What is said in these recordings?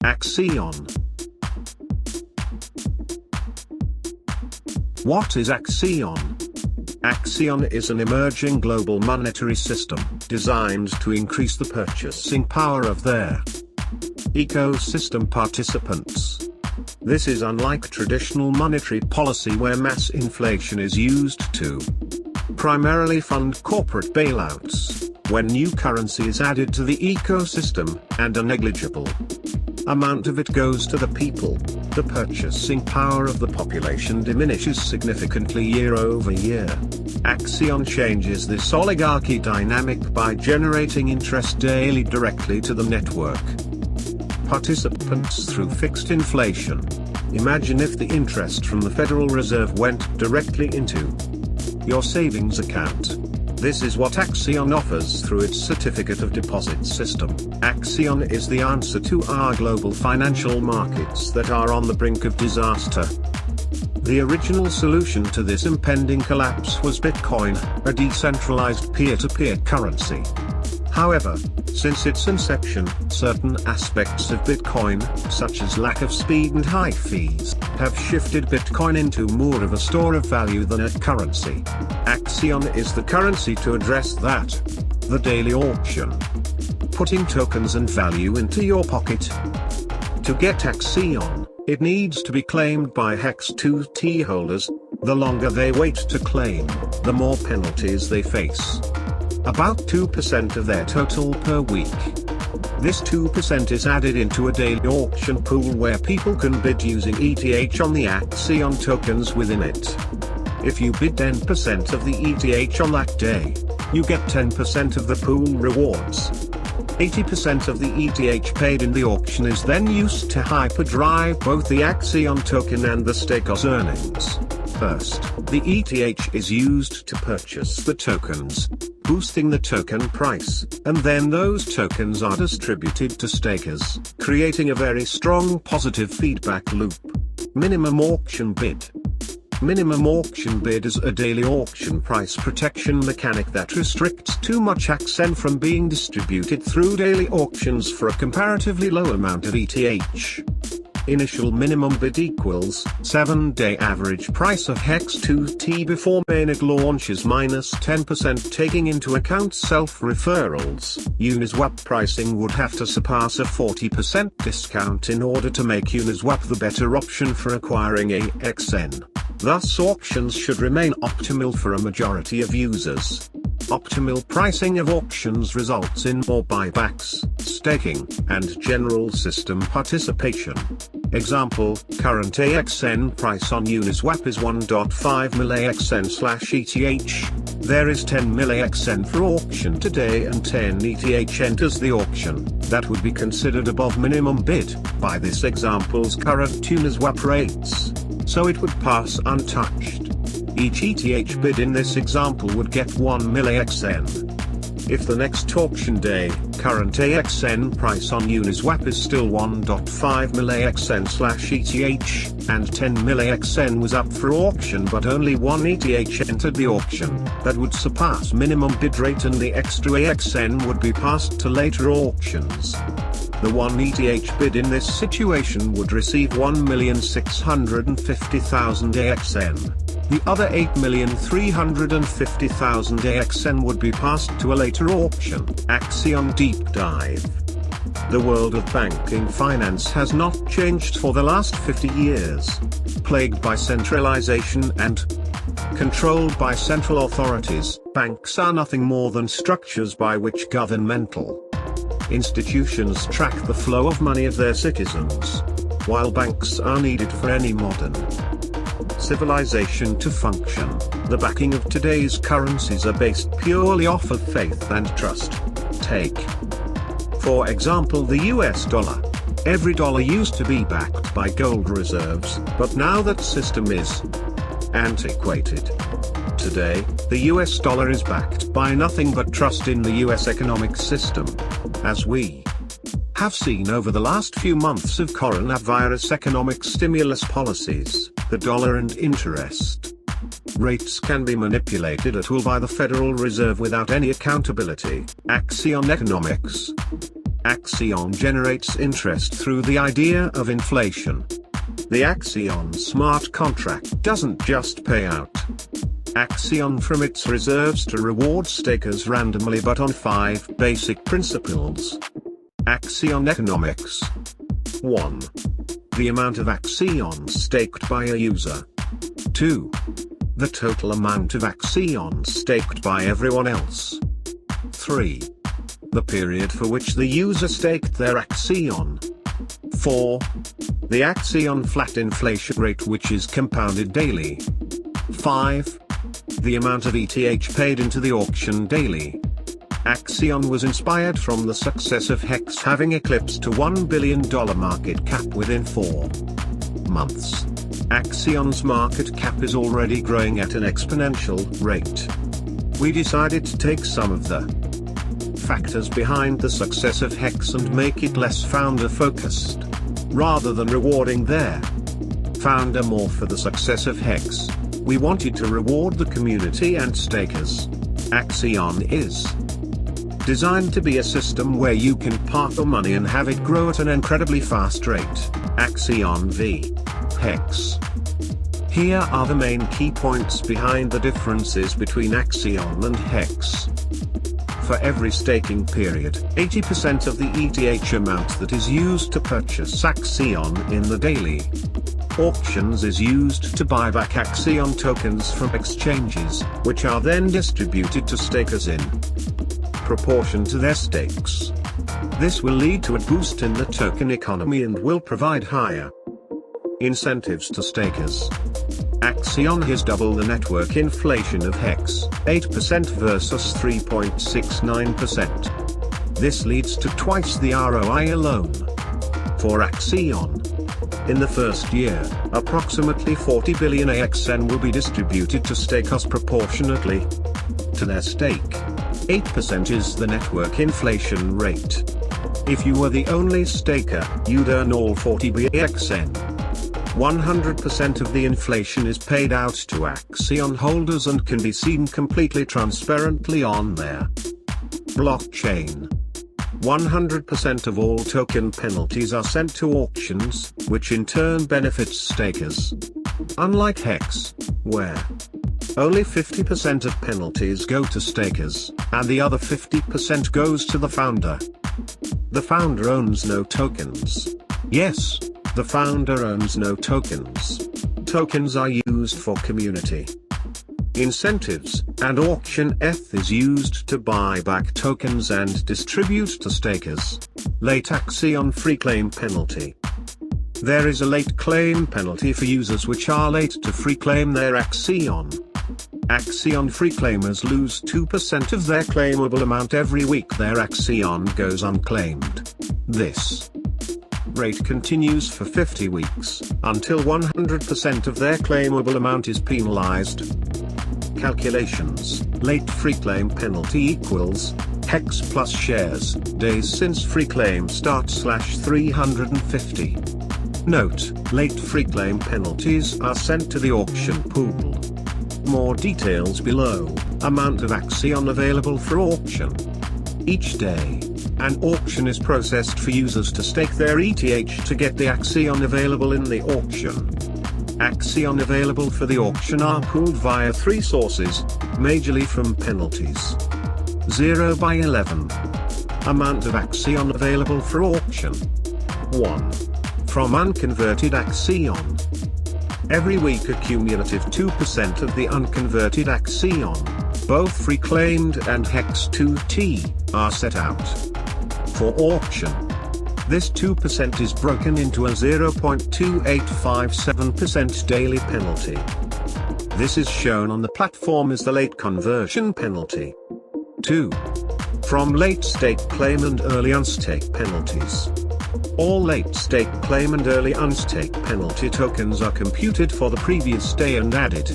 Axion. What is Axion? Axion is an emerging global monetary system designed to increase the purchasing power of their ecosystem participants. This is unlike traditional monetary policy where mass inflation is used to primarily fund corporate bailouts, when new currency is added to the ecosystem, and a negligible amount of it goes to the people. The purchasing power of the population diminishes significantly year over year. Axion changes this oligarchy dynamic by generating interest daily directly to the network participants through fixed inflation. Imagine if the interest from the Federal Reserve went directly into your savings account. This is what Axion offers through its certificate of deposit system. Axion is the answer to our global financial markets that are on the brink of disaster. The original solution to this impending collapse was Bitcoin, a decentralized peer-to-peer currency. However, since its inception, certain aspects of Bitcoin, such as lack of speed and high fees, have shifted Bitcoin into more of a store of value than a currency. Axion is the currency to address that. The daily auction, putting tokens and value into your pocket. To get Axion, it needs to be claimed by Hex2T holders. The longer they wait to claim, the more penalties they face. About 2% of their total per week. This 2% is added into a daily auction pool where people can bid using ETH on the Axion tokens within it. If you bid 10% of the ETH on that day, you get 10% of the pool rewards. 80% of the ETH paid in the auction is then used to hyperdrive both the Axion token and the staker's earnings. First, the ETH is used to purchase the tokens, boosting the token price, and then those tokens are distributed to stakers, creating a very strong positive feedback loop. Minimum auction bid. Minimum auction bid is a daily auction price protection mechanic that restricts too much AXN from being distributed through daily auctions for a comparatively low amount of ETH. Initial minimum bid equals 7-day average price of Hex2T before mainnet launches minus 10% taking into account self-referrals. Uniswap pricing would have to surpass a 40% discount in order to make Uniswap the better option for acquiring AXN. Thus auctions should remain optimal for a majority of users. Optimal pricing of auctions results in more buybacks, staking, and general system participation. Example, current AXN price on Uniswap is 1.5 mil AXN/ETH. There is 10 mil AXN for auction today and 10 ETH enters the auction. That would be considered above minimum bid by this example's current Uniswap rates, so it would pass untouched. Each ETH bid in this example would get 1 mil AXN. If the next auction day, current AXN price on Uniswap is still 1.5 mil AXN/ETH, and 10 mil AXN was up for auction but only 1 ETH entered the auction, that would surpass minimum bid rate and the extra AXN would be passed to later auctions. The 1 ETH bid in this situation would receive 1,650,000 AXN. The other 8,350,000 AXN would be passed to a later auction. Axion Deep Dive. The world of banking finance has not changed for the last 50 years. Plagued by centralization and controlled by central authorities, banks are nothing more than structures by which governmental institutions track the flow of money of their citizens, while banks are needed for any modern civilization to function. The backing of today's currencies are based purely off of faith and trust. Take, for example, the US dollar. Every dollar used to be backed by gold reserves, but now that system is antiquated. Today, the US dollar is backed by nothing but trust in the US economic system. As we have seen over the last few months of coronavirus economic stimulus policies, the dollar and interest rates can be manipulated at will by the Federal Reserve without any accountability. Axion Economics. Axion generates interest through the idea of inflation. The Axion smart contract doesn't just pay out Axion from its reserves to reward stakers randomly but on 5 basic principles. Axion economics. 1. The amount of Axion staked by a user. 2. The total amount of Axion staked by everyone else. 3. The period for which the user staked their Axion. 4. The Axion flat inflation rate which is compounded daily. 5. The amount of ETH paid into the auction daily. Axion was inspired from the success of HEX having eclipsed a $1 billion market cap within 4 months. Axion's market cap is already growing at an exponential rate. We decided to take some of the factors behind the success of HEX and make it less founder-focused. Rather than rewarding their founder more for the success of HEX, we wanted to reward the community and stakers. Axion is designed to be a system where you can park your money and have it grow at an incredibly fast rate. Axion v. HEX. Here are the main key points behind the differences between Axion and HEX. For every staking period, 80% of the ETH amount that is used to purchase Axion in the daily auctions is used to buy back Axion tokens from exchanges, which are then distributed to stakers in proportion to their stakes. This will lead to a boost in the token economy and will provide higher incentives to stakers. Axion has double the network inflation of HEX, 8% versus 3.69%. This leads to twice the ROI alone. For Axion, in the first year, approximately 40 billion AXN will be distributed to stakers proportionately to their stake. 8% is the network inflation rate. If you were the only staker, you'd earn all 40 AXN. 100% of the inflation is paid out to Axion holders and can be seen completely transparently on their blockchain. 100% of all token penalties are sent to auctions, which in turn benefits stakers. Unlike HEX, where only 50% of penalties go to stakers, and the other 50% goes to the founder. The founder owns no tokens. Yes, the founder owns no tokens. Tokens are used for community incentives, and auction ETH is used to buy back tokens and distribute to stakers. Late Axion free claim penalty. There is a late claim penalty for users which are late to free claim their Axion. Axion free claimers lose 2% of their claimable amount every week their Axion goes unclaimed. This rate continues for 50 weeks, until 100% of their claimable amount is penalized. Calculations: late free claim penalty equals HEX plus shares, days since free claim start /350. Note: late free claim penalties are sent to the auction pool. More details below. Amount of Axion available for auction. Each day, an auction is processed for users to stake their ETH to get the Axion available in the auction. Axion available for the auction are pooled via 3 sources, majorly from penalties. 0 by 11. Amount of Axion available for auction. 1. From unconverted Axion. Every week a cumulative 2% of the unconverted Axion, both free claimed and HEX 2T, are set out for auction. This 2% is broken into a 0.2857% daily penalty. This is shown on the platform as the late conversion penalty. 2. From late stake claim and early unstake penalties. All late stake claim and early unstake penalty tokens are computed for the previous day and added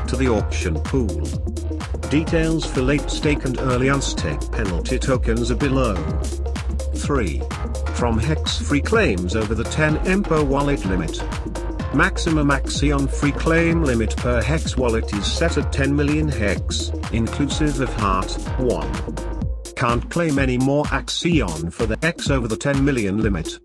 to the auction pool. Details for late stake and early unstake penalty tokens are below. 3. From HEX free claims over the 10 EMPO wallet limit. Maximum Axion free claim limit per HEX wallet is set at 10 million HEX, inclusive of Heart 1. can't claim any more Axion for the X over the 10 million limit.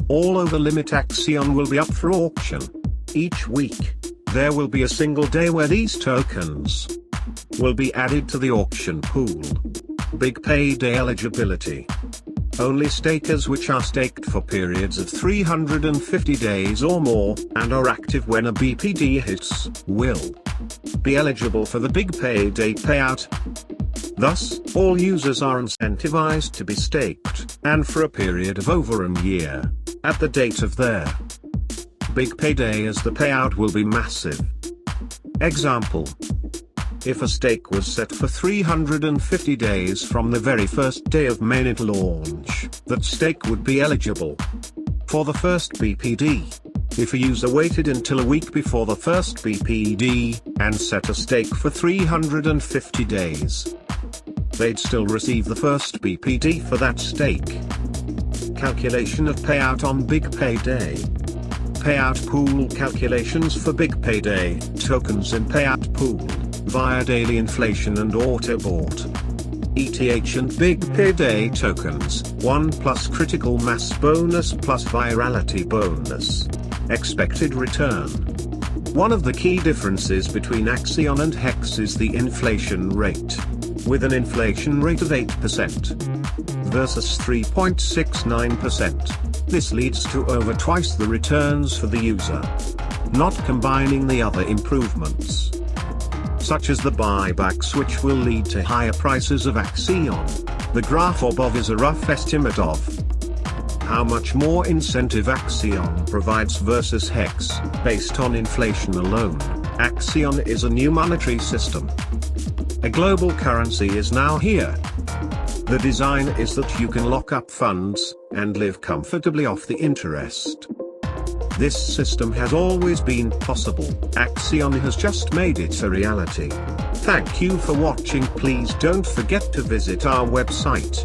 All over limit Axion will be up for auction. Each week, there will be a single day where these tokens will be added to the auction pool. Big payday eligibility. Only stakers which are staked for periods of 350 days or more, and are active when a BPD hits, will be eligible for the big payday payout. Thus, all users are incentivized to be staked, and for a period of over a year, at the date of their big payday, as the payout will be massive. Example: if a stake was set for 350 days from the very first day of mainnet launch, that stake would be eligible for the first BPD. If a user waited until a week before the first BPD, and set a stake for 350 days, they'd still receive the first BPD for that stake. Calculation of payout on big payday. Payout pool calculations for big payday tokens in payout pool via daily inflation and auto bought. ETH and big payday tokens, 1 plus critical mass bonus plus virality bonus. Expected return. One of the key differences between Axion and Hex is the inflation rate, with an inflation rate of 8% versus 3.69%. This leads to over twice the returns for the user, not combining the other improvements, such as the buybacks, which will lead to higher prices of Axion. The graph above is a rough estimate of how much more incentive Axion provides versus Hex, based on inflation alone. Axion is a new monetary system. A global currency is now here. The design is that you can lock up funds, and live comfortably off the interest. This system has always been possible. Axion has just made it a reality. Thank you for watching. Please don't forget to visit our website.